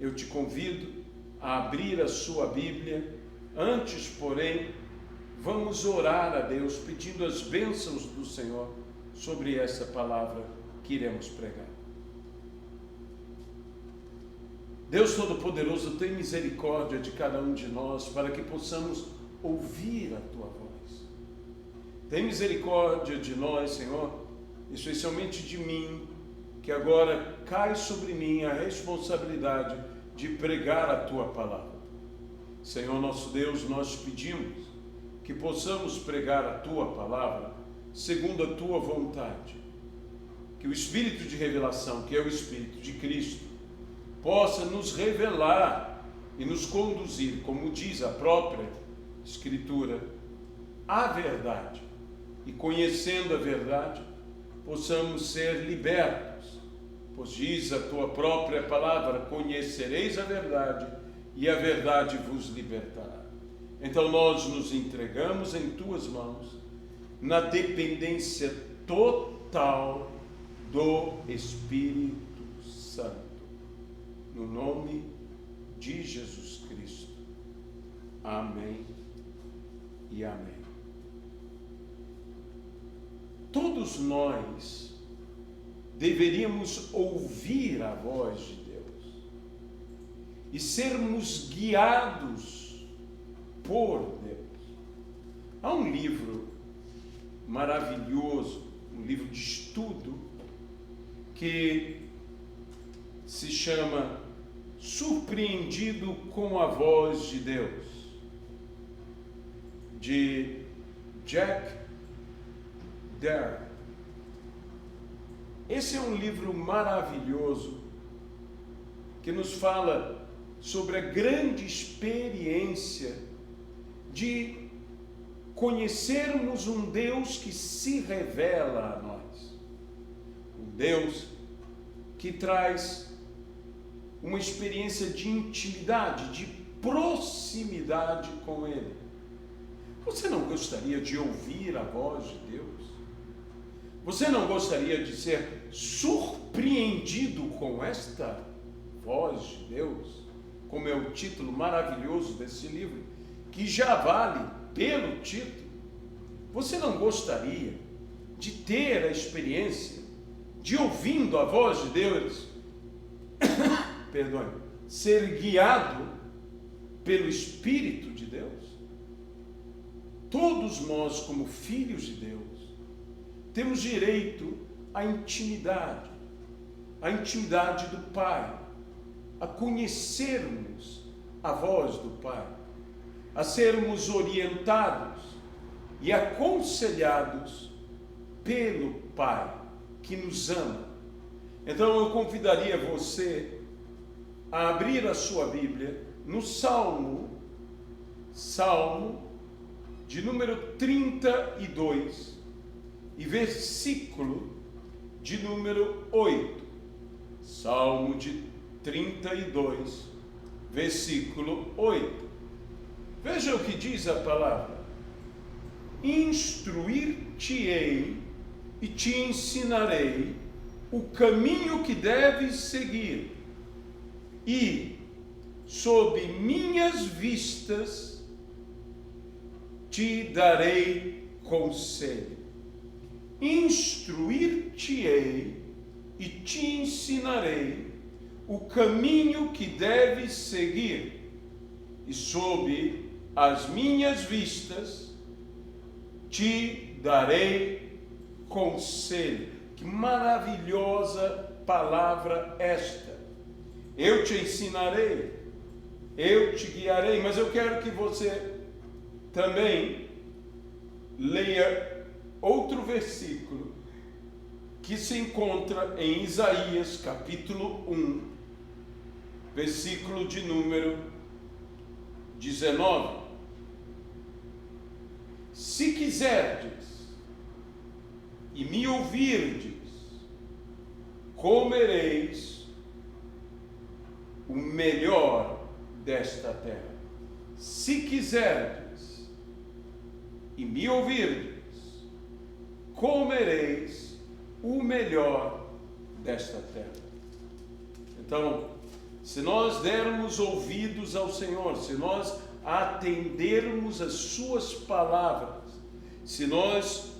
Eu te convido a abrir a sua Bíblia. Antes, porém, vamos orar a Deus pedindo as bênçãos do Senhor sobre essa palavra que iremos pregar. Deus Todo-Poderoso, tem misericórdia de cada um de nós para que possamos ouvir a Tua voz. Tem misericórdia de nós, Senhor, especialmente de mim, que agora cai sobre mim a responsabilidade de pregar a Tua palavra. Senhor nosso Deus, nós pedimos que possamos pregar a Tua palavra segundo a Tua vontade. Que o Espírito de revelação, que é o Espírito de Cristo, possa nos revelar e nos conduzir, como diz a própria Escritura, à verdade. E conhecendo a verdade, possamos ser libertos, pois diz a Tua própria palavra: conhecereis a verdade e a verdade vos libertará. Então nós nos entregamos em Tuas mãos, na dependência total do Espírito Santo, no nome de Jesus Cristo. Amém e amém. Todos nós deveríamos ouvir a voz de Deus e sermos guiados por Deus. Há um livro maravilhoso, um livro de estudo, que se chama Surpreendido com a Voz de Deus, de Jack Derry. Esse é um livro maravilhoso que nos fala sobre a grande experiência de conhecermos um Deus que se revela a nós, um Deus que traz uma experiência de intimidade, de proximidade com Ele. Você não gostaria de ouvir a voz de Deus? Você não gostaria de ser surpreendido com esta voz de Deus? Como é o título maravilhoso desse livro, que já vale pelo título. Você não gostaria de ter a experiência de, ouvindo a voz de Deus, perdoe, ser guiado pelo Espírito de Deus? Todos nós, como filhos de Deus, temos direito à intimidade do Pai, a conhecermos a voz do Pai, a sermos orientados e aconselhados pelo Pai que nos ama. Então eu convidaria você a abrir a sua Bíblia no Salmo de número 32 e versículo de número 8. Salmo de 32, versículo 8. Veja o que diz a palavra: instruir-te-ei e te ensinarei o caminho que deves seguir, e sob minhas vistas te darei conselho. Instruir-te-ei e te ensinarei o caminho que deves seguir, e sob as minhas vistas te darei conselho. Que maravilhosa palavra esta! Eu te ensinarei, eu te guiarei, mas eu quero que você também leia outro versículo que se encontra em Isaías capítulo 1, versículo de número 19. Se quiserdes e me ouvirdes, comereis o melhor desta terra. Se quiserdes e me ouvirdes, comereis o melhor desta terra. Então, se nós dermos ouvidos ao Senhor, se nós atendermos as suas palavras, se nós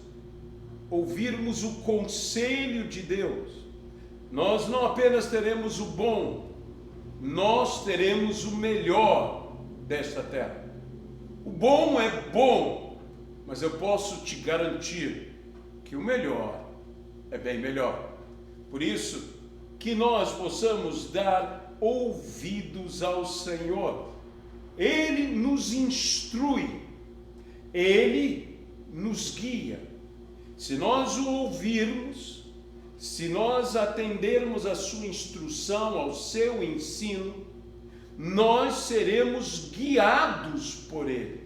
ouvirmos o conselho de Deus, nós não apenas teremos o bom, nós teremos o melhor desta terra. O bom é bom, mas eu posso te garantir que o melhor é bem melhor. Por isso, que nós possamos dar ouvidos ao Senhor. Ele nos instrui, Ele nos guia. Se nós o ouvirmos, se nós atendermos à sua instrução, ao seu ensino, nós seremos guiados por Ele.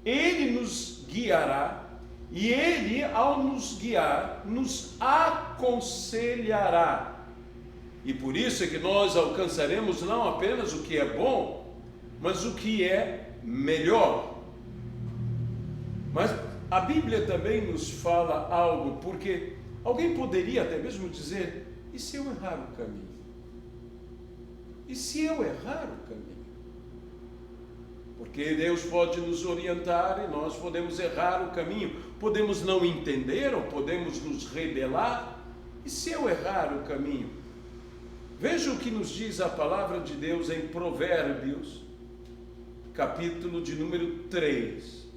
Ele nos guiará e Ele, ao nos guiar, nos aconselhará. E por isso é que nós alcançaremos não apenas o que é bom, mas o que é melhor. Mas a Bíblia também nos fala algo, porque alguém poderia até mesmo dizer: e se eu errar o caminho? E se eu errar o caminho? Porque Deus pode nos orientar e nós podemos errar o caminho, podemos não entender ou podemos nos rebelar. E se eu errar o caminho? Veja o que nos diz a palavra de Deus em Provérbios, capítulo de número 3,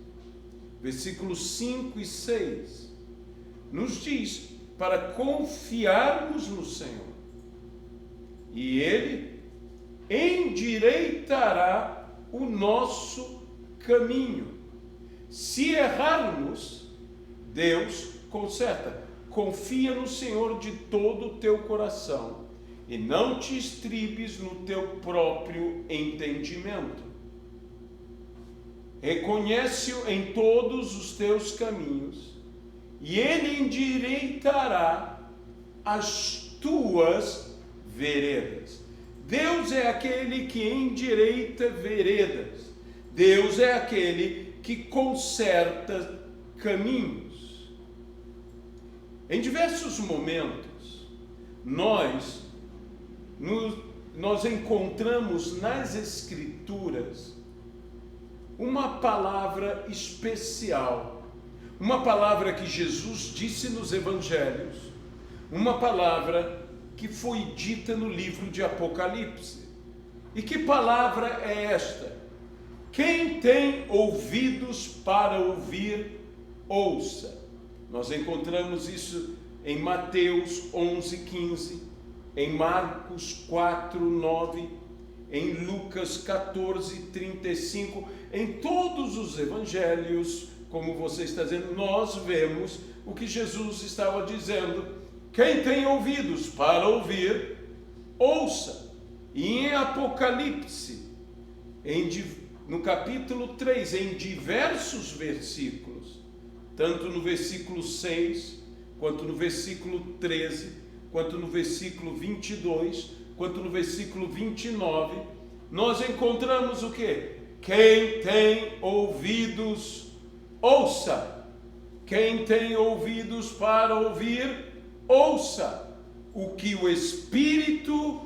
versículos 5 e 6. Nos diz para confiarmos no Senhor, e Ele endireitará o nosso caminho. Se errarmos, Deus conserta. Confia no Senhor de todo o teu coração e não te estribes no teu próprio entendimento. Reconhece-o em todos os teus caminhos e Ele endireitará as tuas veredas. Deus é aquele que endireita veredas. Deus é aquele que conserta caminhos. Em diversos momentos, nós encontramos nas Escrituras uma palavra especial, uma palavra que Jesus disse nos Evangelhos, uma palavra que foi dita no livro de Apocalipse. E que palavra é esta? Quem tem ouvidos para ouvir, ouça. Nós encontramos isso em Mateus 11:15, em Marcos 4:9, em Lucas 14:35, em todos os evangelhos, como você está dizendo, nós vemos o que Jesus estava dizendo. Quem tem ouvidos para ouvir, ouça. E em Apocalipse, no capítulo 3, em diversos versículos, tanto no versículo 6, quanto no versículo 13, quanto no versículo 22, quanto no versículo 29, nós encontramos o quê? Quem tem ouvidos, ouça. Quem tem ouvidos para ouvir, ouça o que o Espírito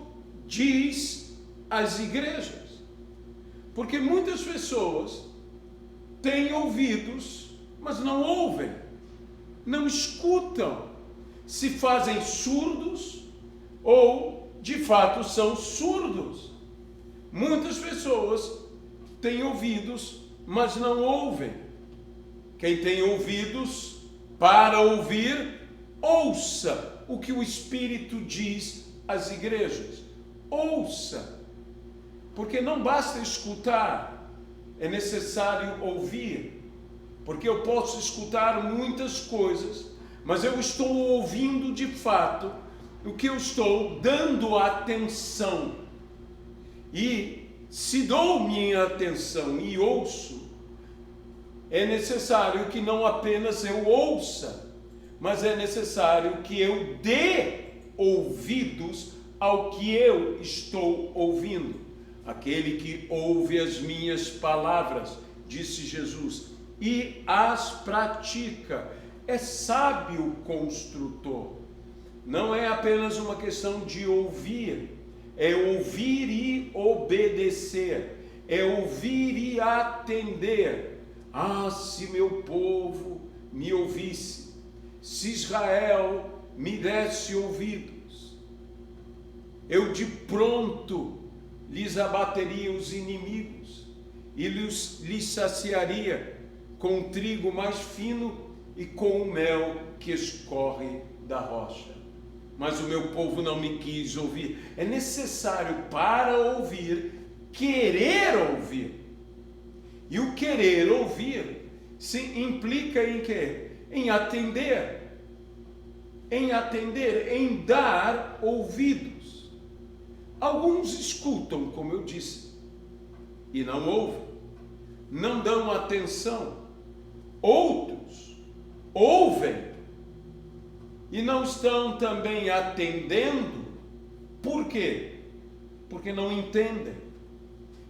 diz às igrejas. Porque muitas pessoas têm ouvidos, mas não ouvem, não escutam, se fazem surdos ou de fato são surdos. Muitas pessoas têm ouvidos, mas não ouvem. Quem tem ouvidos para ouvir, ouça o que o Espírito diz às igrejas. Ouça, porque não basta escutar, é necessário ouvir. Porque eu posso escutar muitas coisas, mas eu estou ouvindo de fato o que eu estou dando atenção. E se dou minha atenção e ouço, é necessário que não apenas eu ouça, mas é necessário que eu dê ouvidos ao que eu estou ouvindo. Aquele que ouve as minhas palavras, disse Jesus, e as pratica, é sábio construtor. Não é apenas uma questão de ouvir, é ouvir e obedecer, é ouvir e atender. Ah, se meu povo me ouvisse, se Israel me desse ouvidos, eu de pronto lhes abateria os inimigos e lhes saciaria com o trigo mais fino e com o mel que escorre da rocha. Mas o meu povo não me quis ouvir. É necessário, para ouvir, querer ouvir. E o querer ouvir se implica em quê? Em atender. Em atender, em dar ouvidos. Alguns escutam, como eu disse, e não ouvem, não dão atenção. Outros ouvem e não estão também atendendo. Por quê? Porque não entendem.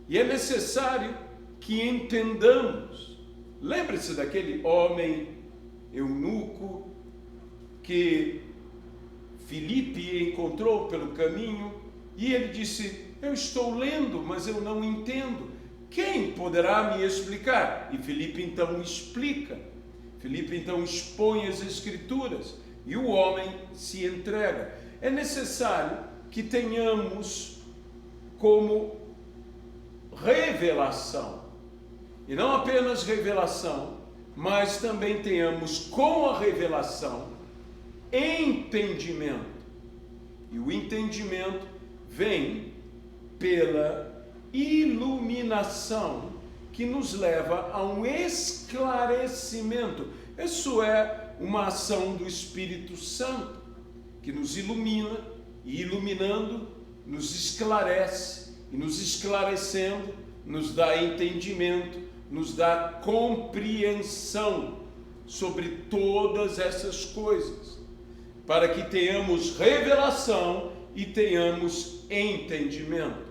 E é necessário que entendamos. Lembre-se daquele homem eunuco que Filipe encontrou pelo caminho e ele disse: eu estou lendo, mas eu não entendo. Quem poderá me explicar? E Filipe então explica. Filipe então expõe as Escrituras e o homem se entrega. É necessário que tenhamos como revelação, e não apenas revelação, mas também tenhamos com a revelação entendimento. E o entendimento vem pela iluminação que nos leva a um esclarecimento. Isso é uma ação do Espírito Santo que nos ilumina e, iluminando, nos esclarece, e nos esclarecendo nos dá entendimento, nos dá compreensão sobre todas essas coisas, para que tenhamos revelação e tenhamos entendimento.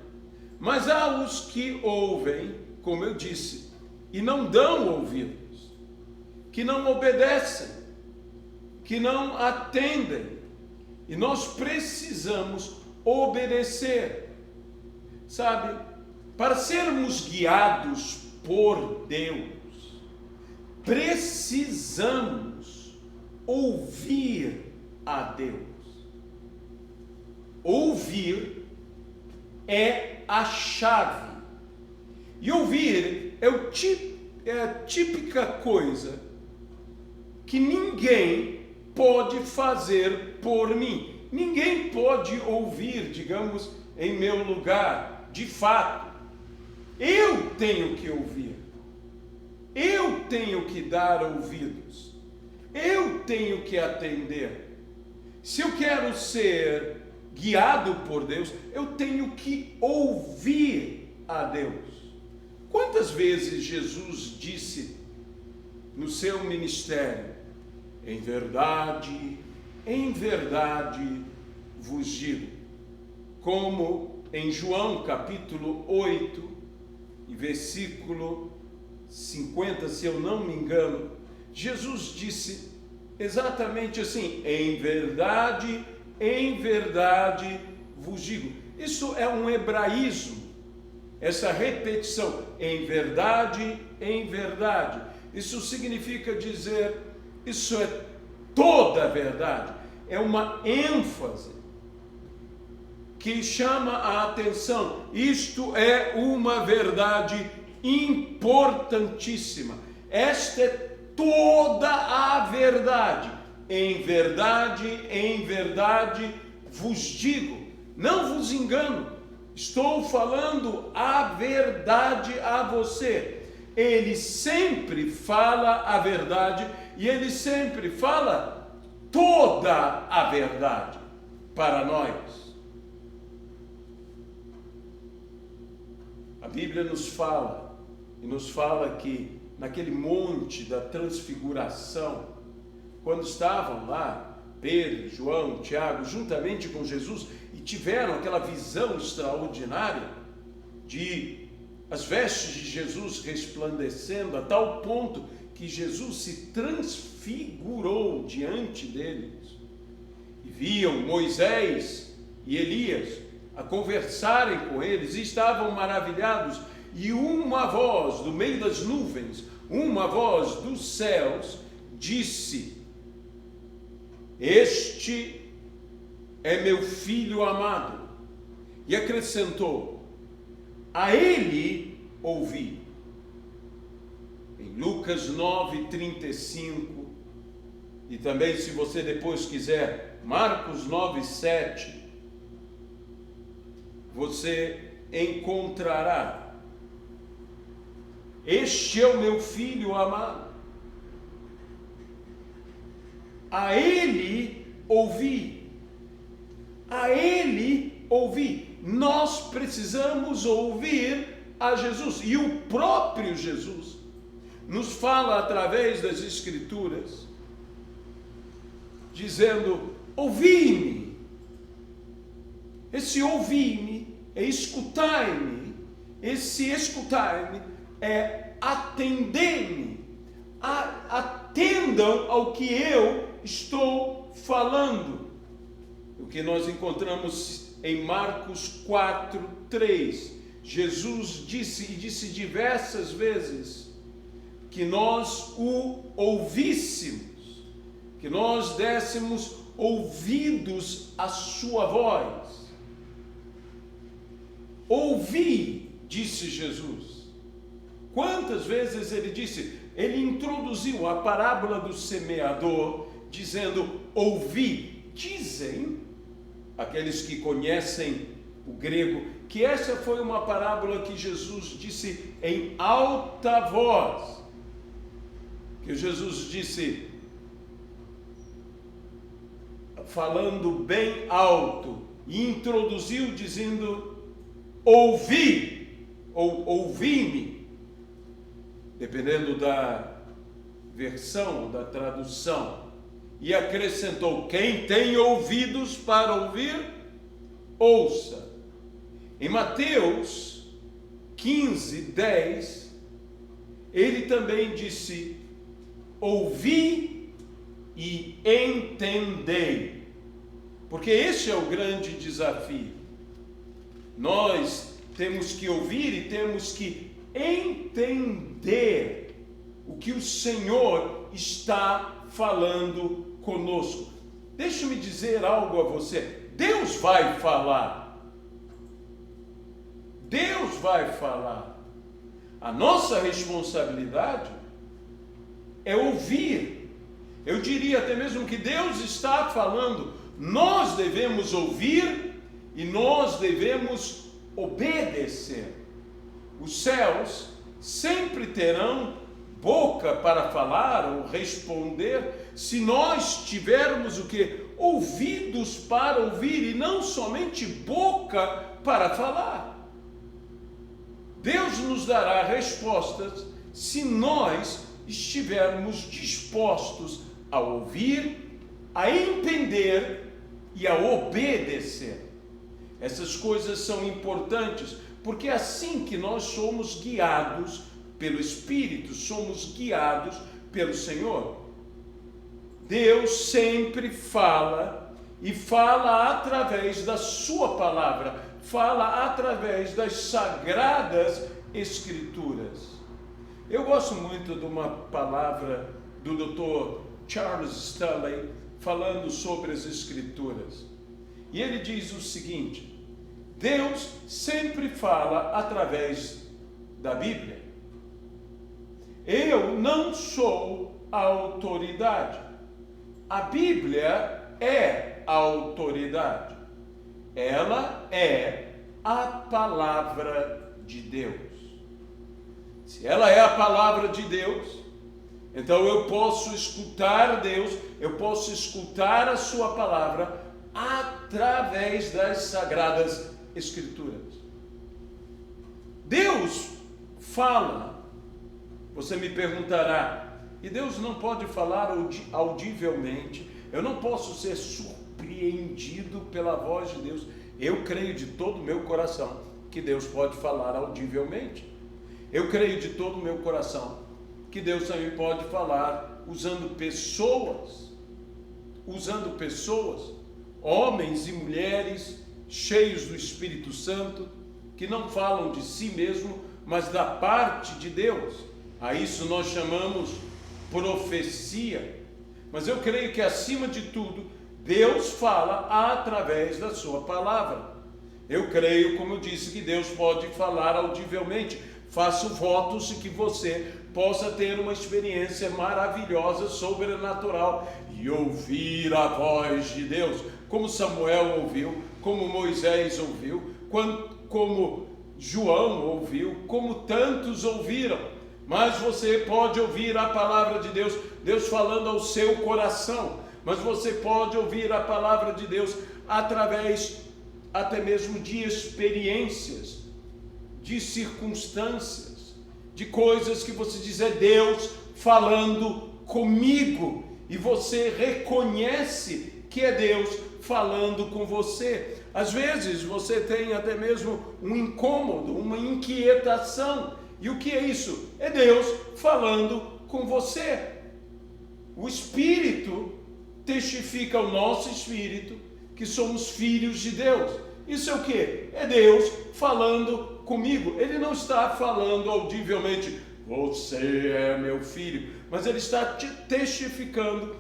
Mas há os que ouvem, como eu disse, e não dão ouvidos, que não obedecem, que não atendem, e nós precisamos obedecer. Sabe, para sermos guiados por Deus, precisamos ouvir a Deus. Ouvir é a chave. E ouvir é a típica coisa que ninguém pode fazer por mim. Ninguém pode ouvir, digamos, em meu lugar. De fato, eu tenho que ouvir. Eu tenho que dar ouvidos. Eu tenho que atender. Se eu quero ser guiado por Deus, eu tenho que ouvir a Deus. Quantas vezes Jesus disse no seu ministério: em verdade vos digo, como em João capítulo 8 e versículo 50, se eu não me engano, Jesus disse exatamente assim: em verdade vos digo. Isso é um hebraísmo, essa repetição, em verdade. Isso significa dizer, isso é toda a verdade, é uma ênfase que chama a atenção. Isto é uma verdade importantíssima. Esta é toda a verdade. Em verdade vos digo. Não vos engano. Estou falando a verdade a você. Ele sempre fala a verdade e ele sempre fala toda a verdade para nós. A Bíblia nos fala que naquele monte da transfiguração, quando estavam lá Pedro, João, Tiago, juntamente com Jesus, e tiveram aquela visão extraordinária de as vestes de Jesus resplandecendo a tal ponto que Jesus se transfigurou diante deles, e viam Moisés e Elias a conversarem com eles, e estavam maravilhados, e uma voz do meio das nuvens, uma voz dos céus, disse: Este é meu filho amado. E acrescentou: A ele ouvi. Em Lucas 9:35, e também, se você depois quiser, Marcos 9:7, você encontrará: Este é o meu filho amado, a ele ouvi, a ele ouvi. Nós precisamos ouvir a Jesus, e o próprio Jesus nos fala através das Escrituras, dizendo: ouvi-me. Esse ouvir-me é escutar-me, esse escutar-me é atender-me. Atendam ao que eu estou falando. O que nós encontramos em Marcos 4:3, Jesus disse diversas vezes que nós o ouvíssemos, que nós dessemos ouvidos à sua voz. Ouvi, disse Jesus. Quantas vezes ele disse? Ele introduziu a parábola do semeador, dizendo: ouvi. Dizem aqueles que conhecem o grego que essa foi uma parábola que Jesus disse em alta voz, que Jesus disse falando bem alto, e introduziu dizendo: ouvi, ou ouvi-me, dependendo da versão, da tradução. E acrescentou: quem tem ouvidos para ouvir, ouça. Em Mateus 15:10, ele também disse: ouvi e entendei. Porque esse é o grande desafio. Nós temos que ouvir e temos que entender o que o Senhor está falando conosco. Deixa-me dizer algo a você. Deus vai falar. Deus vai falar. A nossa responsabilidade é ouvir. Eu diria até mesmo que Deus está falando. Nós devemos ouvir e nós devemos obedecer. Os céus sempre terão boca para falar ou responder, se nós tivermos o quê? Ouvidos para ouvir e não somente boca para falar. Deus nos dará respostas se nós estivermos dispostos a ouvir, a entender e a obedecer. Essas coisas são importantes, porque é assim que nós somos guiados pelo Espírito, somos guiados pelo Senhor. Deus sempre fala, e fala através da sua palavra, fala através das sagradas Escrituras. Eu gosto muito de uma palavra do Dr. Charles Stanley falando sobre as Escrituras. E ele diz o seguinte: Deus sempre fala através da Bíblia. Eu não sou a autoridade. A Bíblia é a autoridade. Ela é a palavra de Deus. Se ela é a palavra de Deus, então eu posso escutar Deus, eu posso escutar a sua palavra através das sagradas Escrituras. Deus fala. Você me perguntará: e Deus não pode falar audivelmente? Eu não posso ser surpreendido pela voz de Deus. Eu creio de todo o meu coração que Deus pode falar audivelmente. Eu creio de todo o meu coração que Deus também pode falar usando pessoas, homens e mulheres cheios do Espírito Santo, que não falam de si mesmo, mas da parte de Deus. A isso nós chamamos profecia. Mas eu creio que, acima de tudo, Deus fala através da sua palavra. Eu creio, como eu disse, que Deus pode falar audivelmente. Faço votos de que você possa ter uma experiência maravilhosa, sobrenatural, e ouvir a voz de Deus, como Samuel ouviu, como Moisés ouviu, como João ouviu, como tantos ouviram. Mas você pode ouvir a palavra de Deus, Deus falando ao seu coração. Mas você pode ouvir a palavra de Deus através até mesmo de experiências, de circunstâncias, de coisas que você diz: é Deus falando comigo, e você reconhece que é Deus falando com você. Às vezes você tem até mesmo um incômodo, uma inquietação, e o que é isso? É Deus falando com você. O Espírito testifica ao nosso espírito que somos filhos de Deus. Isso é o que? É Deus falando comigo. Ele não está falando audivelmente: você é meu filho, mas ele está testificando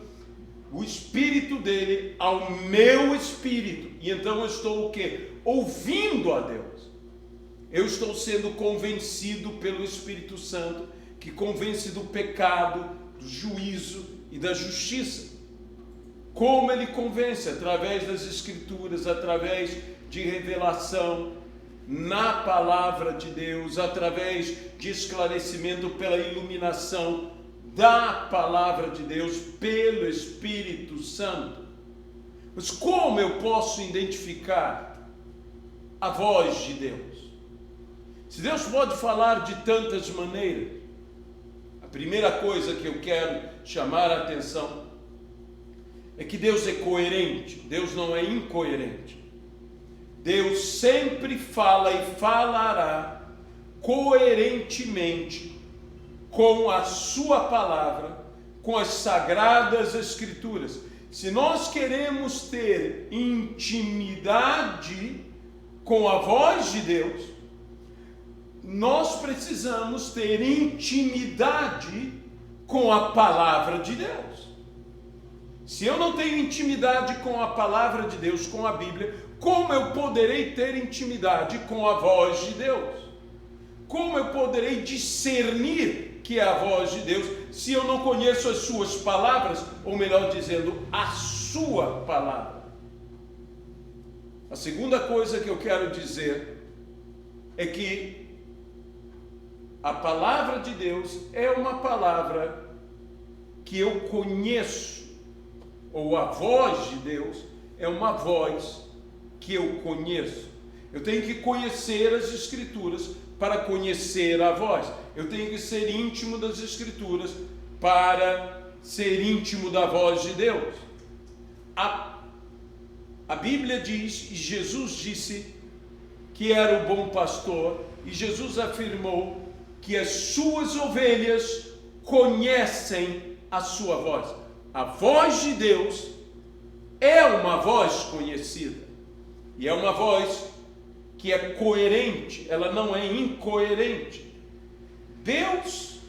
o espírito dele ao meu espírito. E então eu estou o quê? Ouvindo a Deus. Eu estou sendo convencido pelo Espírito Santo, que convence do pecado, do juízo e da justiça. Como ele convence? Através das Escrituras, através de revelação na palavra de Deus, através de esclarecimento pela iluminação da palavra de Deus, pelo Espírito Santo. Mas como eu posso identificar a voz de Deus? Se Deus pode falar de tantas maneiras, a primeira coisa que eu quero chamar a atenção é que Deus é coerente. Deus não é incoerente. Deus sempre fala e falará coerentemente com a sua palavra, com as sagradas Escrituras. Se nós queremos ter intimidade com a voz de Deus, nós precisamos ter intimidade com a palavra de Deus. Se eu não tenho intimidade com a palavra de Deus, com a Bíblia, como eu poderei ter intimidade com a voz de Deus? Como eu poderei discernir que é a voz de Deus, se eu não conheço as suas palavras, ou melhor dizendo, a sua palavra? A segunda coisa que eu quero dizer é que a palavra de Deus é uma palavra que eu conheço, ou a voz de Deus é uma voz que eu conheço. Eu tenho que conhecer as Escrituras para conhecer a voz. Eu tenho que ser íntimo das Escrituras para ser íntimo da voz de Deus. A Bíblia diz, e Jesus disse que era o bom pastor, e Jesus afirmou que as suas ovelhas conhecem a sua voz. A voz de Deus é uma voz conhecida, e é uma voz que é coerente, ela não é incoerente. Deus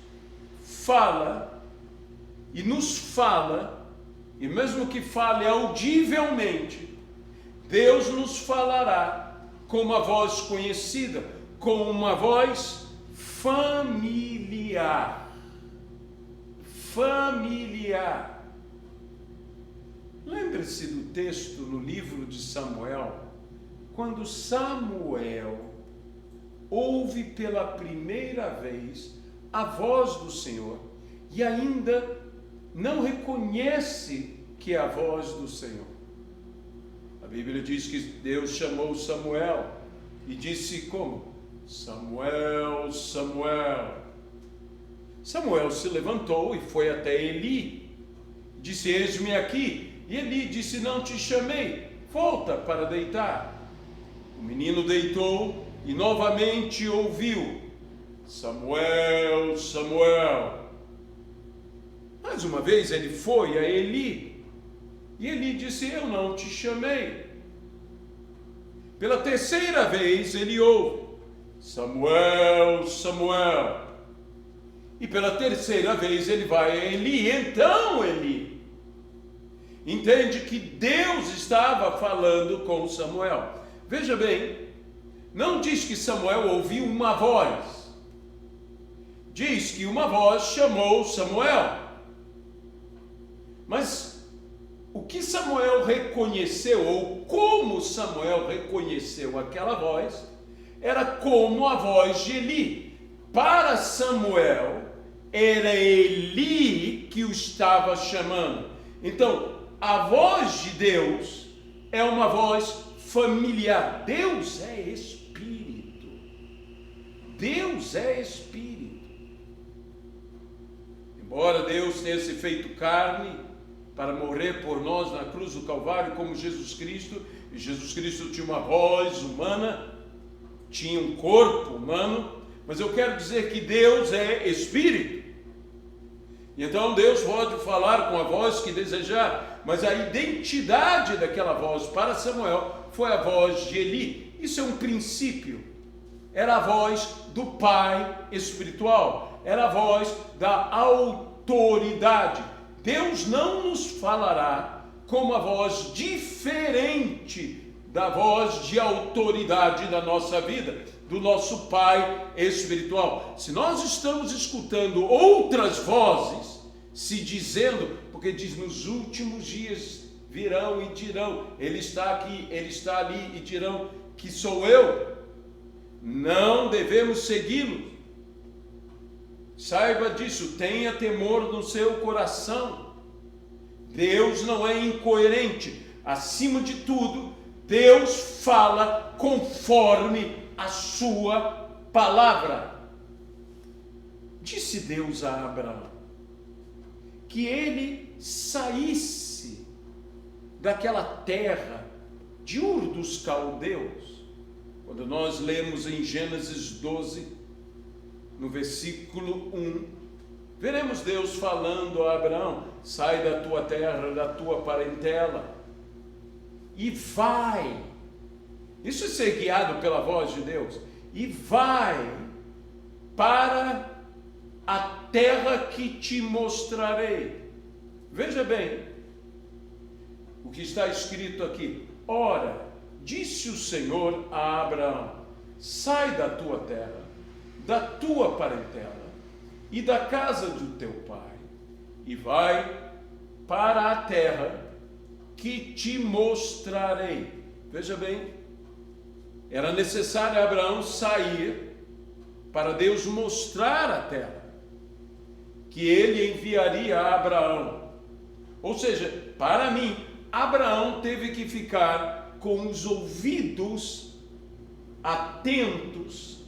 fala e nos fala, e mesmo que fale audivelmente, Deus nos falará com uma voz conhecida, com uma voz familiar. Familiar. Lembre-se do texto no livro de Samuel, quando Samuel ouve pela primeira vez a voz do Senhor e ainda não reconhece que é a voz do Senhor. A Bíblia diz que Deus chamou Samuel e disse como? Samuel, Samuel. Samuel se levantou e foi até Eli. Disse: eis-me aqui. E Eli disse: não te chamei, volta para deitar. O menino deitou e novamente ouviu: Samuel, Samuel. Mais uma vez ele foi a Eli. E Eli disse: eu não te chamei. Pela terceira vez ele ouve: Samuel, Samuel. E pela terceira vez ele vai a Eli. Então Eli entende que Deus estava falando com Samuel. Veja bem, não diz que Samuel ouviu uma voz. Diz que uma voz chamou Samuel. Mas o que Samuel reconheceu, ou como Samuel reconheceu aquela voz, era como a voz de Eli. Para Samuel, era Eli que o estava chamando. Então, a voz de Deus é uma voz familiar. Deus é Espírito. Deus é Espírito. Embora Deus tenha se feito carne para morrer por nós na cruz do Calvário, como Jesus Cristo, e Jesus Cristo tinha uma voz humana, tinha um corpo humano, mas eu quero dizer que Deus é Espírito. E então Deus pode falar com a voz que desejar, mas a identidade daquela voz para Samuel foi a voz de Eli. Isso é um princípio. Era a voz do Pai espiritual, era a voz da autoridade. Deus não nos falará com uma voz diferente da voz de autoridade da nossa vida, do nosso Pai espiritual. Se nós estamos escutando outras vozes se dizendo, porque diz: nos últimos dias virão e dirão, ele está aqui, ele está ali, e dirão que sou eu, não devemos segui-lo. Saiba disso, tenha temor no seu coração. Deus não é incoerente. Acima de tudo, Deus fala conforme a sua palavra. Disse Deus a Abraão que ele saísse daquela terra de Ur dos Caldeus. Quando nós lemos em Gênesis 12, no versículo 1, veremos Deus falando a Abraão: sai da tua terra, da tua parentela, e vai. Isso é ser guiado pela voz de Deus. E vai para a terra que te mostrarei. Veja bem o que está escrito aqui. Ora, disse o Senhor a Abraão: sai da tua terra, da tua parentela e da casa do teu pai, e vai para a terra que te mostrarei. Veja bem, era necessário Abraão sair para Deus mostrar a terra que ele enviaria a Abraão. Ou seja, para mim, Abraão teve que ficar com os ouvidos atentos,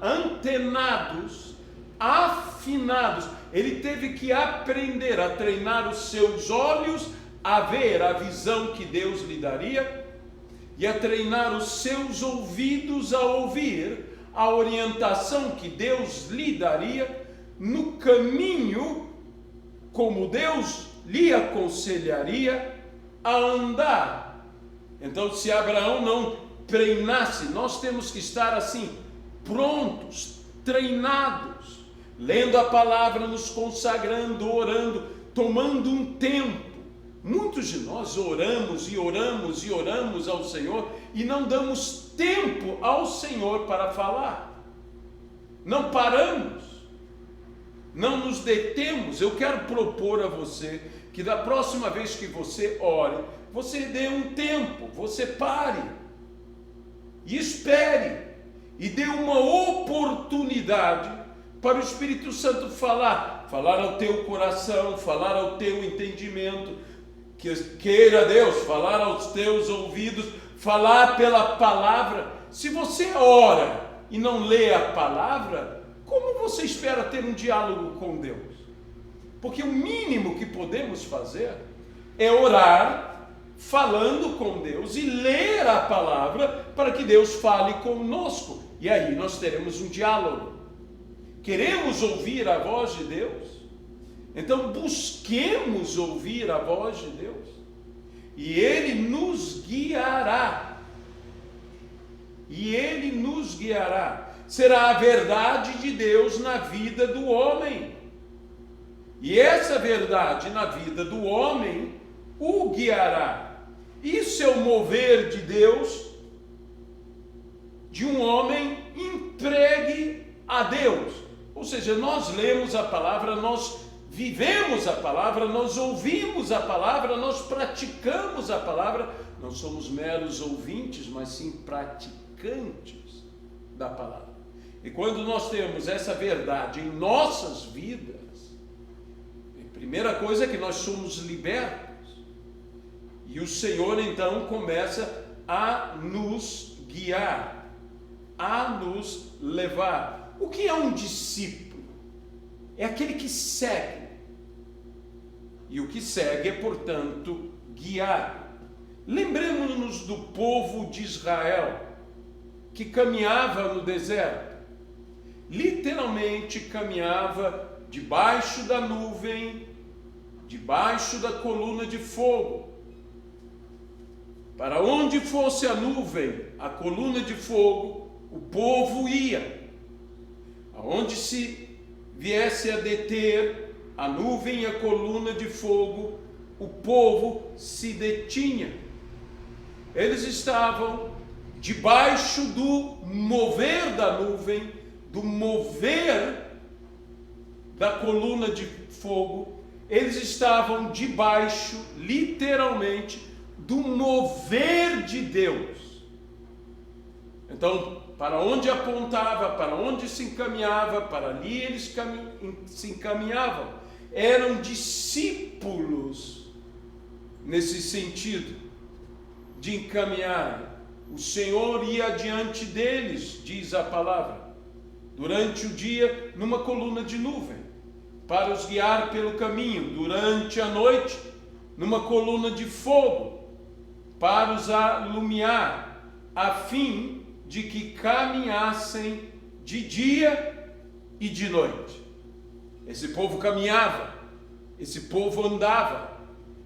antenados, afinados. Ele teve que aprender a treinar os seus olhos a ver a visão que Deus lhe daria e a treinar os seus ouvidos a ouvir a orientação que Deus lhe daria no caminho como Deus lhe aconselharia a andar. Então, se Abraão não treinasse, nós temos que estar assim, prontos, treinados, lendo a palavra, nos consagrando, orando, tomando um tempo. Muitos de nós oramos e oramos e oramos ao Senhor e não damos tempo ao Senhor para falar. Não paramos, não nos detemos. Eu quero propor a você que da próxima vez que você ore, você dê um tempo, você pare e espere e dê uma oportunidade para o Espírito Santo falar ao teu coração, falar ao teu entendimento. Que queira Deus falar aos teus ouvidos, falar pela palavra. Se você ora e não lê a palavra, como você espera ter um diálogo com Deus? Porque o mínimo que podemos fazer é orar, falando com Deus, e ler a palavra para que Deus fale conosco. E aí nós teremos um diálogo. Queremos ouvir a voz de Deus? Então busquemos ouvir a voz de Deus, e Ele nos guiará e Ele nos guiará. Será a verdade de Deus na vida do homem. E essa verdade na vida do homem o guiará. Isso é o mover de Deus, de um homem entregue a Deus. Ou seja, nós lemos a palavra, nós vivemos a palavra, nós ouvimos a palavra, nós praticamos a palavra. Não somos meros ouvintes, mas sim praticantes da palavra. E quando nós temos essa verdade em nossas vidas, a primeira coisa é que nós somos libertos. E o Senhor então começa a nos guiar, a nos levar. O que é um discípulo? É aquele que segue. E o que segue é, portanto, guiado. Lembremos-nos do povo de Israel, que caminhava no deserto. Literalmente caminhava debaixo da nuvem, debaixo da coluna de fogo. Para onde fosse a nuvem, a coluna de fogo, o povo ia. Aonde se viesse a deter a nuvem e a coluna de fogo, o povo se detinha. Eles estavam debaixo do mover da nuvem, do mover da coluna de fogo. Eles estavam debaixo, literalmente, do mover de Deus. Então, para onde apontava, para onde se encaminhava, para ali eles se encaminhavam. Eram discípulos nesse sentido de encaminhar. O Senhor ia adiante deles, diz a palavra, durante o dia numa coluna de nuvem, para os guiar pelo caminho, durante a noite numa coluna de fogo, para os alumiar, a fim de que caminhassem de dia e de noite. Esse povo caminhava, esse povo andava,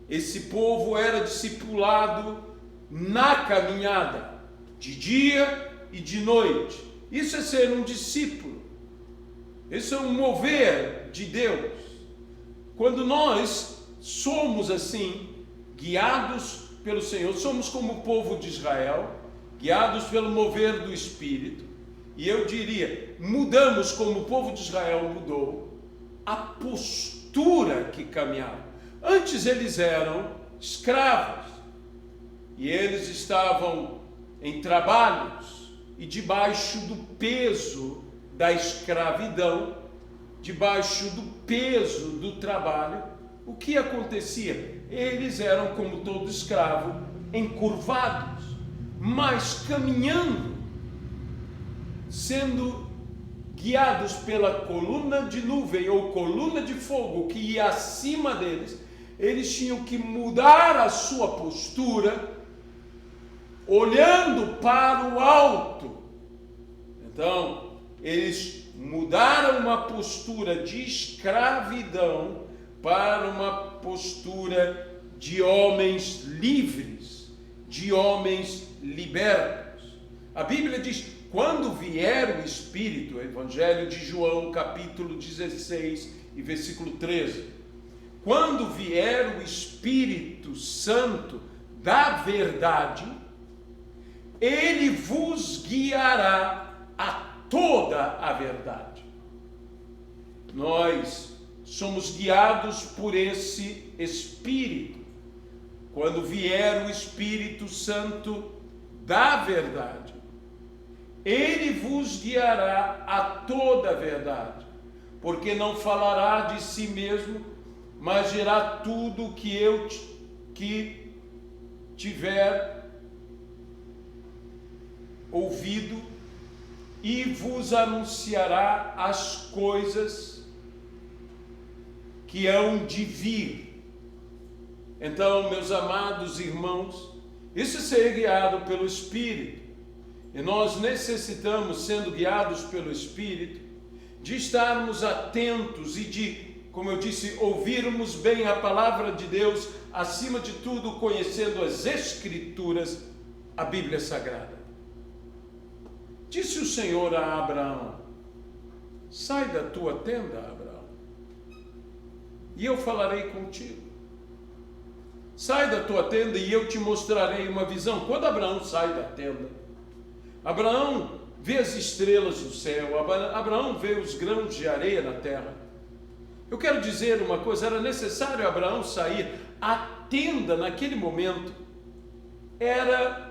esse povo era discipulado na caminhada, de dia e de noite. Isso é ser um discípulo, isso é um mover de Deus. Quando nós somos assim, guiados pelo Senhor, somos como o povo de Israel, guiados pelo mover do Espírito, e eu diria, mudamos como o povo de Israel mudou, a postura que caminhava. Antes eles eram escravos, e eles estavam em trabalhos, e debaixo do peso da escravidão, debaixo do peso do trabalho, o que acontecia? Eles eram, como todo escravo, encurvados, mas caminhando, sendo guiados pela coluna de nuvem ou coluna de fogo que ia acima deles. Eles tinham que mudar a sua postura, olhando para o alto. Então, eles mudaram uma postura de escravidão para uma postura de homens livres, de homens libertos. A Bíblia diz, quando vier o Espírito, Evangelho de João, capítulo 16 e versículo 13, quando vier o Espírito Santo da verdade, ele vos guiará a toda a verdade. Nós somos guiados por esse Espírito. Quando vier o Espírito Santo da verdade, ele vos guiará a toda a verdade, porque não falará de si mesmo, mas dirá tudo que tiver ouvido, e vos anunciará as coisas que hão de vir. Então, meus amados irmãos, isso é ser guiado pelo Espírito. E nós necessitamos, sendo guiados pelo Espírito, de estarmos atentos e de, como eu disse, ouvirmos bem a palavra de Deus, acima de tudo, conhecendo as Escrituras, a Bíblia Sagrada. Disse o Senhor a Abraão: sai da tua tenda, Abraão, e eu falarei contigo. Sai da tua tenda e eu te mostrarei uma visão. Quando Abraão sai da tenda, Abraão vê as estrelas do céu, Abraão vê os grãos de areia na terra. Eu quero dizer uma coisa, era necessário Abraão sair. A tenda, naquele momento, era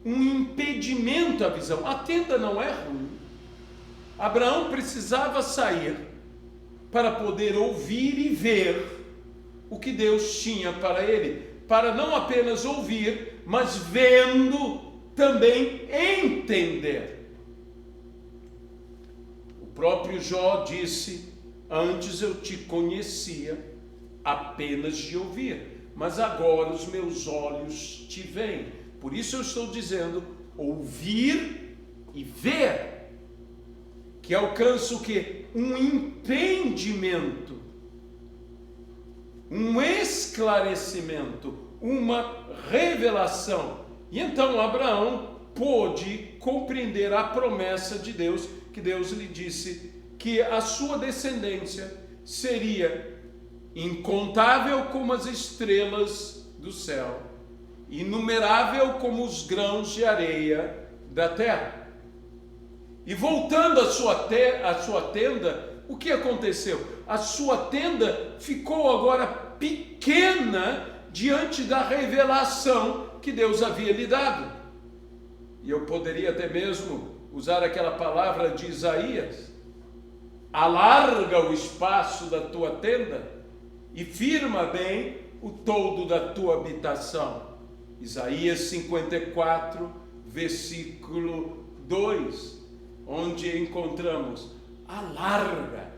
um impedimento à visão. A tenda não é ruim. Abraão precisava sair para poder ouvir e ver o que Deus tinha para ele, para não apenas ouvir, mas vendo também entender. O próprio Jó disse: antes eu te conhecia apenas de ouvir, mas agora os meus olhos te veem. Por isso eu estou dizendo ouvir e ver, que alcança o quê? Um entendimento, um esclarecimento, uma revelação. E então Abraão pôde compreender a promessa de Deus, que Deus lhe disse que a sua descendência seria incontável como as estrelas do céu, inumerável como os grãos de areia da terra. E voltando à sua tenda, o que aconteceu? A sua tenda ficou agora pequena diante da revelação que Deus havia lhe dado. E eu poderia até mesmo usar aquela palavra de Isaías: alarga o espaço da tua tenda e firma bem o toldo da tua habitação. Isaías 54, versículo 2, onde encontramos alarga,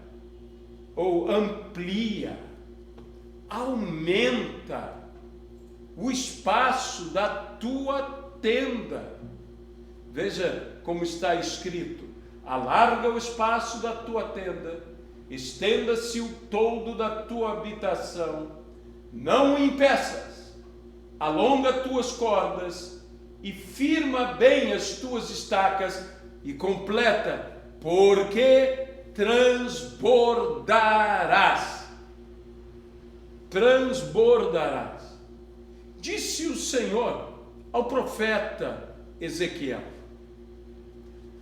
ou amplia, aumenta o espaço da tua tenda. Veja como está escrito: alarga o espaço da tua tenda, estenda-se o toldo da tua habitação, não o impeças, alonga tuas cordas e firma bem as tuas estacas, e completa, porque transbordarás. Transbordarás. Disse o Senhor ao profeta Ezequiel: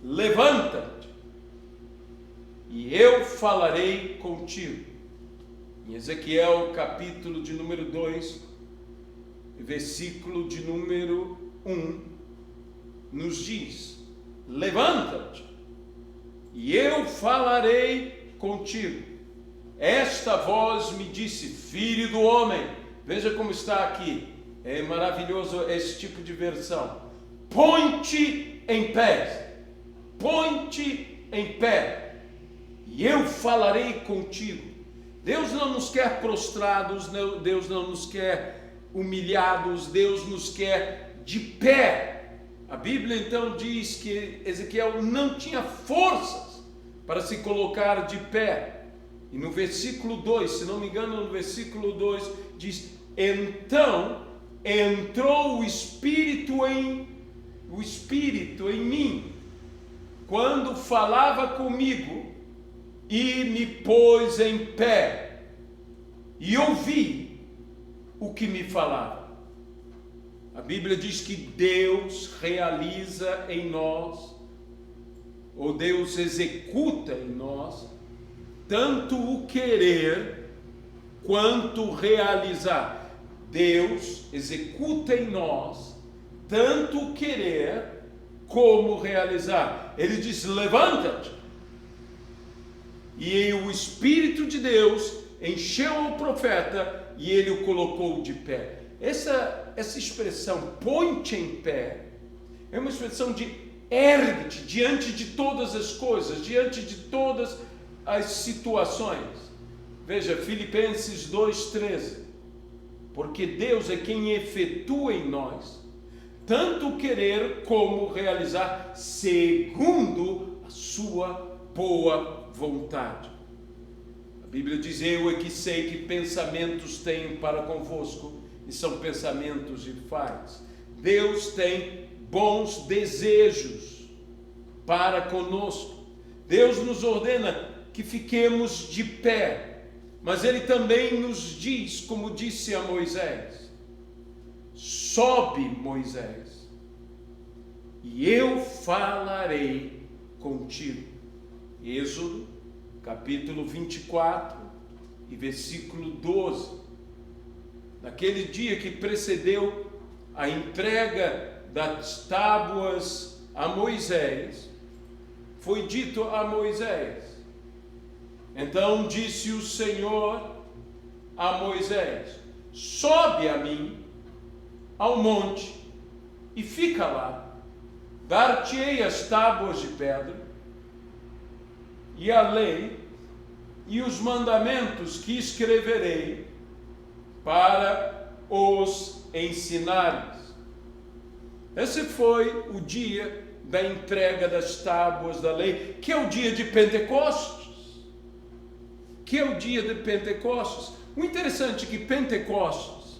levanta-te e eu falarei contigo. Em Ezequiel capítulo de número 2, versículo de número 1, nos diz: levanta-te e eu falarei contigo. Esta voz me disse: filho do homem. Veja como está aqui, é maravilhoso esse tipo de versão. Põe-te em pé, põe-te em pé, e eu falarei contigo. Deus não nos quer prostrados, Deus não nos quer humilhados, Deus nos quer de pé. A Bíblia então diz que Ezequiel não tinha forças para se colocar de pé. E no versículo 2, se não me engano, no versículo 2 diz: então entrou o Espírito em mim, quando falava comigo, e me pôs em pé, e ouvi o que me falava. A Bíblia diz que Deus realiza em nós, ou Deus executa em nós, tanto o querer quanto o realizar. Deus executa em nós tanto o querer como realizar. Ele diz: levanta-te. E o Espírito de Deus encheu o profeta e ele o colocou de pé. Essa expressão, põe-te em pé, é uma expressão de ergue-te diante de todas as coisas, diante de todas as situações. Veja, Filipenses 2,13. Porque Deus é quem efetua em nós tanto o querer como realizar, segundo a sua boa vontade. A Bíblia diz: eu é que sei que pensamentos tenho para convosco, e são pensamentos de paz. Deus tem bons desejos para conosco. Deus nos ordena que fiquemos de pé, mas Ele também nos diz, como disse a Moisés: sobe, Moisés, e eu falarei contigo. Êxodo, capítulo 24 e versículo 12. Naquele dia que precedeu a entrega das tábuas a Moisés, foi dito a Moisés: então disse o Senhor a Moisés: sobe a mim ao monte e fica lá, dar-te-ei as tábuas de pedra e a lei e os mandamentos que escreverei para os ensinares. Esse foi o dia da entrega das tábuas da lei, que é o dia de Pentecostes. O interessante é que Pentecostes,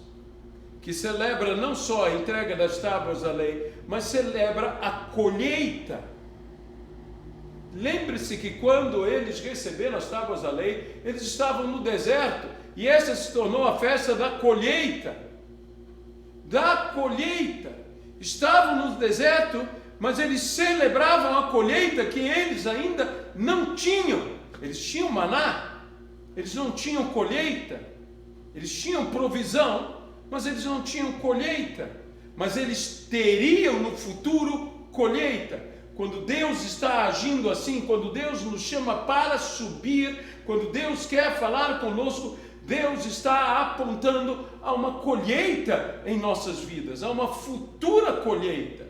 que celebra não só a entrega das tábuas da lei, mas celebra a colheita. Lembre-se que quando eles receberam as tábuas da lei, eles estavam no deserto, e essa se tornou a festa da colheita. Estavam no deserto, mas eles celebravam a colheita que eles ainda não tinham. Eles tinham maná, eles não tinham colheita. Eles tinham provisão, mas eles não tinham colheita. Mas eles teriam no futuro colheita. Quando Deus está agindo assim, quando Deus nos chama para subir, quando Deus quer falar conosco, Deus está apontando a uma colheita em nossas vidas, a uma futura colheita.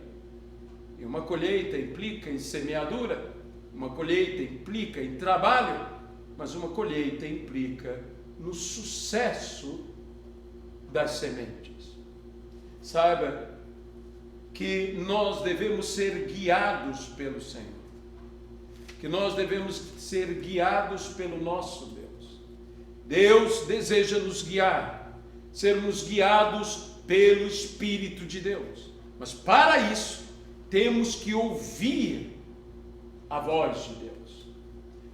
E uma colheita implica em semeadura, uma colheita implica em trabalho, mas uma colheita implica no sucesso das sementes. Saiba que nós devemos ser guiados pelo Senhor, que nós devemos ser guiados pelo nosso Deus. Deus deseja nos guiar, sermos guiados pelo Espírito de Deus, mas para isso temos que ouvir a voz de Deus,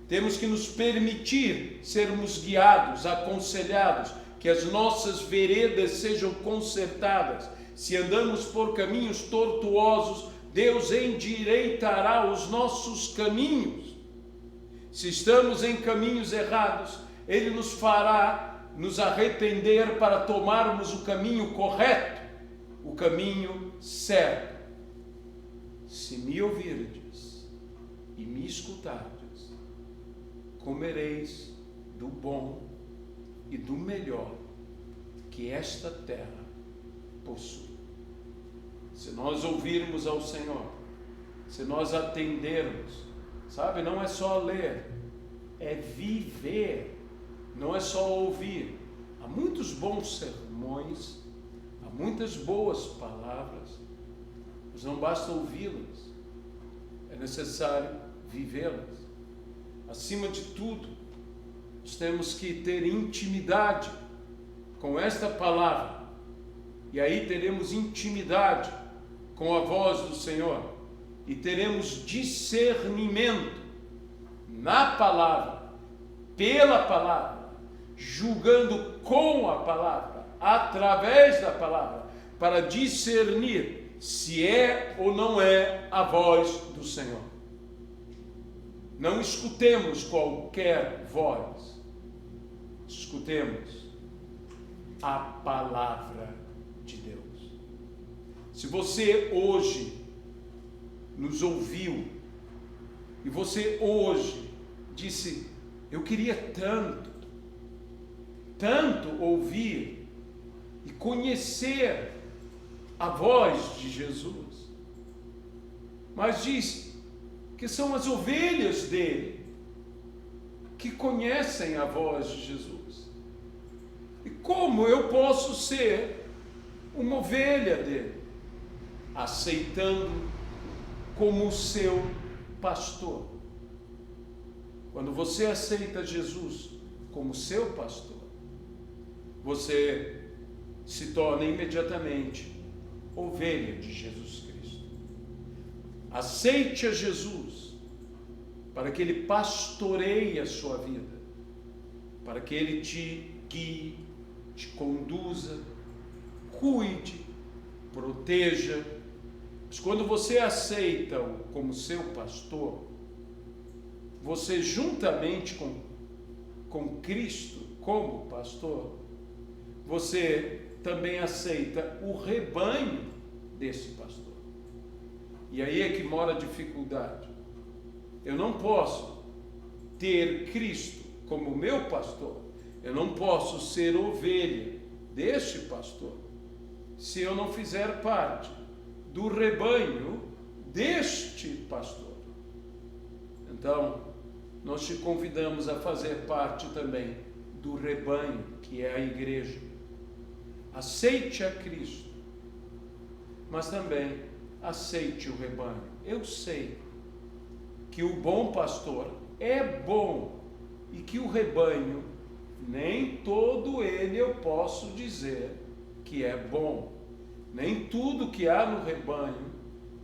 temos que nos permitir sermos guiados, aconselhados, que as nossas veredas sejam consertadas. Se andamos por caminhos tortuosos, Deus endireitará os nossos caminhos. Se estamos em caminhos errados, Ele nos fará nos arrepender para tomarmos o caminho correto, o caminho certo. Se me ouvirdes e me escutardes, comereis do bom e do melhor que esta terra possui. Se nós ouvirmos ao Senhor, se nós atendermos, sabe, não é só ler, é viver, não é só ouvir. Há muitos bons sermões, há muitas boas palavras, mas não basta ouvi-las, é necessário vivê-las. Acima de tudo, nós temos que ter intimidade com esta palavra, e aí teremos intimidade com a voz do Senhor, e teremos discernimento na palavra, pela palavra, julgando com a palavra, através da palavra, para discernir se é ou não é a voz do Senhor. Não escutemos qualquer voz, escutemos a palavra de Deus. Se você hoje nos ouviu, e você hoje disse: eu queria tanto ouvir e conhecer a voz de Jesus, mas diz que são as ovelhas dele que conhecem a voz de Jesus. E como eu posso ser uma ovelha dele? Aceitando como seu pastor. Quando você aceita Jesus como seu pastor, você se torna imediatamente ovelha de Jesus Cristo. Aceite a Jesus para que Ele pastoreie a sua vida, para que Ele te guie, te conduza, cuide, proteja. Mas quando você aceita-o como seu pastor, você juntamente com Cristo como pastor, você também aceita o rebanho desse pastor. E aí é que mora a dificuldade. Eu não posso ter Cristo como meu pastor, eu não posso ser ovelha deste pastor, se eu não fizer parte do rebanho deste pastor. Então, nós te convidamos a fazer parte também do rebanho, que é a igreja. Aceite a Cristo, mas também aceite o rebanho. Eu sei que o bom pastor é bom e que o rebanho, nem todo ele eu posso dizer que é bom. Nem tudo que há no rebanho,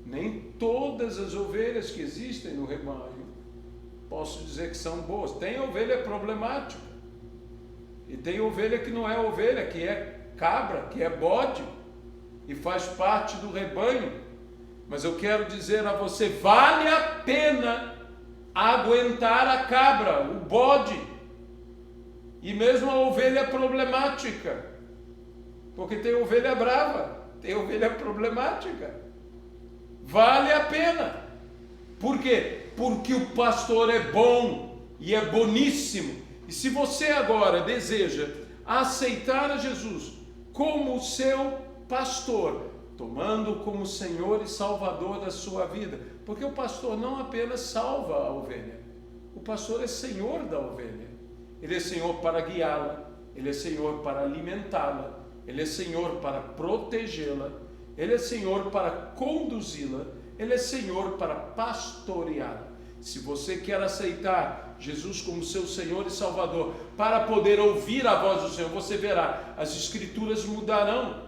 nem todas as ovelhas que existem no rebanho, posso dizer que são boas. Tem ovelha problemática, e tem ovelha que não é ovelha, que é cabra, que é bode, e faz parte do rebanho. Mas eu quero dizer a você, vale a pena aguentar a cabra, o bode, e mesmo a ovelha problemática, porque tem ovelha brava, tem ovelha problemática. Vale a pena. Por quê? Porque o pastor é bom e é boníssimo. E se você agora deseja aceitar a Jesus como seu pastor, tomando como Senhor e Salvador da sua vida, porque o pastor não apenas salva a ovelha, o pastor é Senhor da ovelha. Ele é Senhor para guiá-la, Ele é Senhor para alimentá-la, Ele é Senhor para protegê-la, Ele é Senhor para conduzi-la, Ele é Senhor para pastoreá-la. Se você quer aceitar Jesus como seu Senhor e Salvador, para poder ouvir a voz do Senhor, você verá, as Escrituras mudarão.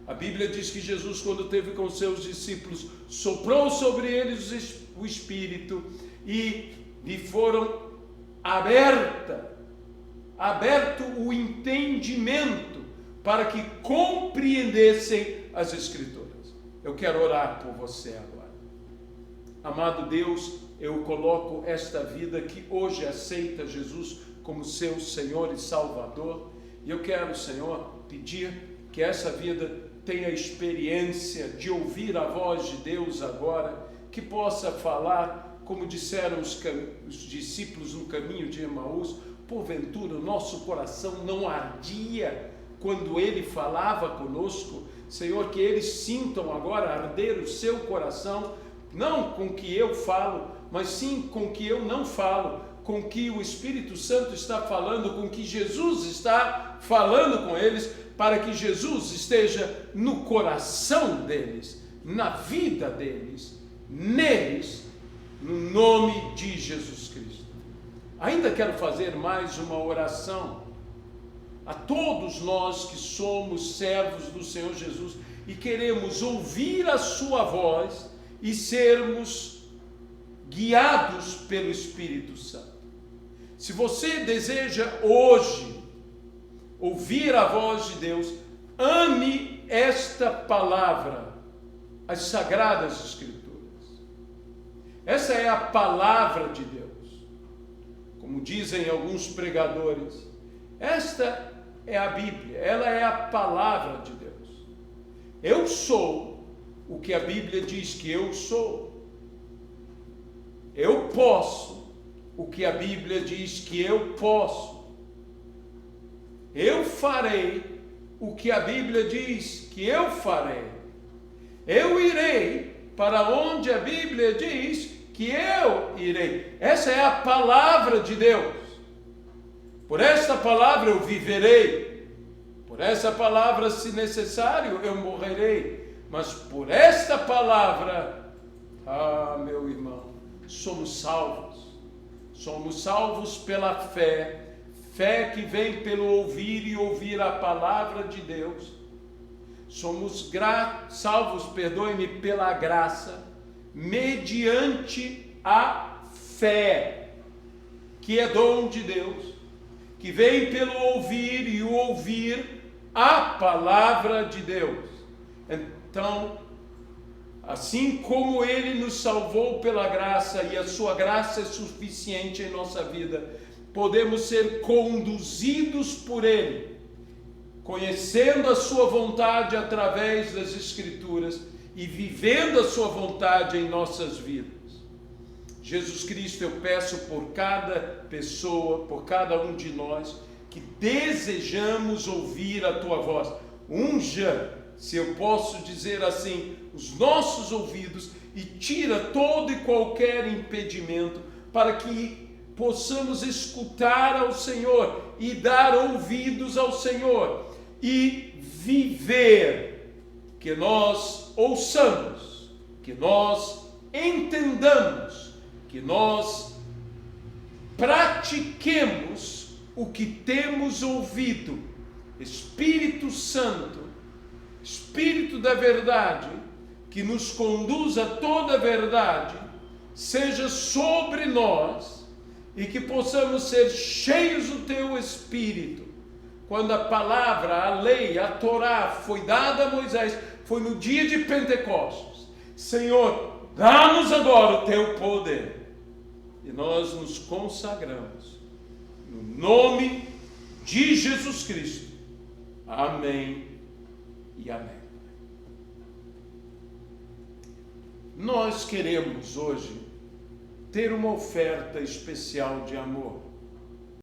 A Bíblia diz que Jesus, quando esteve com seus discípulos, soprou sobre eles o Espírito e lhe foram aberto o entendimento para que compreendessem as Escrituras. Eu quero orar por você agora. Amado Deus, eu coloco esta vida que hoje aceita Jesus como seu Senhor e Salvador, e eu quero, Senhor, pedir que essa vida tenha experiência de ouvir a voz de Deus agora, que possa falar, como disseram os discípulos no caminho de Emaús, porventura o nosso coração não ardia quando Ele falava conosco. Senhor, que eles sintam agora arder o seu coração, não com o que eu falo, mas sim com o que eu não falo, com o que o Espírito Santo está falando, com o que Jesus está falando com eles, para que Jesus esteja no coração deles, na vida deles, neles, no nome de Jesus Cristo. Ainda quero fazer mais uma oração a todos nós que somos servos do Senhor Jesus e queremos ouvir a sua voz e sermos guiados pelo Espírito Santo. Se você deseja hoje ouvir a voz de Deus, ame esta palavra, as Sagradas Escrituras. Essa é a palavra de Deus. Como dizem alguns pregadores, esta é a Bíblia, ela é a palavra de Deus. Eu sou o que a Bíblia diz que eu sou. Eu posso o que a Bíblia diz que eu posso. Eu farei o que a Bíblia diz que eu farei. Eu irei para onde a Bíblia diz que eu irei. Essa é a palavra de Deus. Por esta palavra eu viverei. Por essa palavra, se necessário, eu morrerei. Mas por esta palavra, meu irmão, somos salvos. Somos salvos pela fé. Fé que vem pelo ouvir e ouvir a palavra de Deus. Somos salvos, perdoe-me, pela graça. mediante a fé, que é dom de Deus, que vem pelo ouvir e o ouvir a palavra de Deus. Então, assim como Ele nos salvou pela graça e a sua graça é suficiente em nossa vida, podemos ser conduzidos por Ele, conhecendo a sua vontade através das Escrituras e vivendo a sua vontade em nossas vidas. Jesus Cristo, eu peço por cada pessoa, por cada um de nós, que desejamos ouvir a tua voz. Unja, se eu posso dizer assim, os nossos ouvidos e tira todo e qualquer impedimento para que possamos escutar ao Senhor e dar ouvidos ao Senhor e viver, que nós ouçamos, que nós entendamos, que nós pratiquemos o que temos ouvido. Espírito Santo, Espírito da verdade, que nos conduz a toda a verdade, seja sobre nós e que possamos ser cheios do teu Espírito. Quando a palavra, a lei, a Torá foi dada a Moisés, foi no dia de Pentecostes. Senhor, dá-nos agora o teu poder. E nós nos consagramos no nome de Jesus Cristo. Amém e amém. Nós queremos hoje ter uma oferta especial de amor.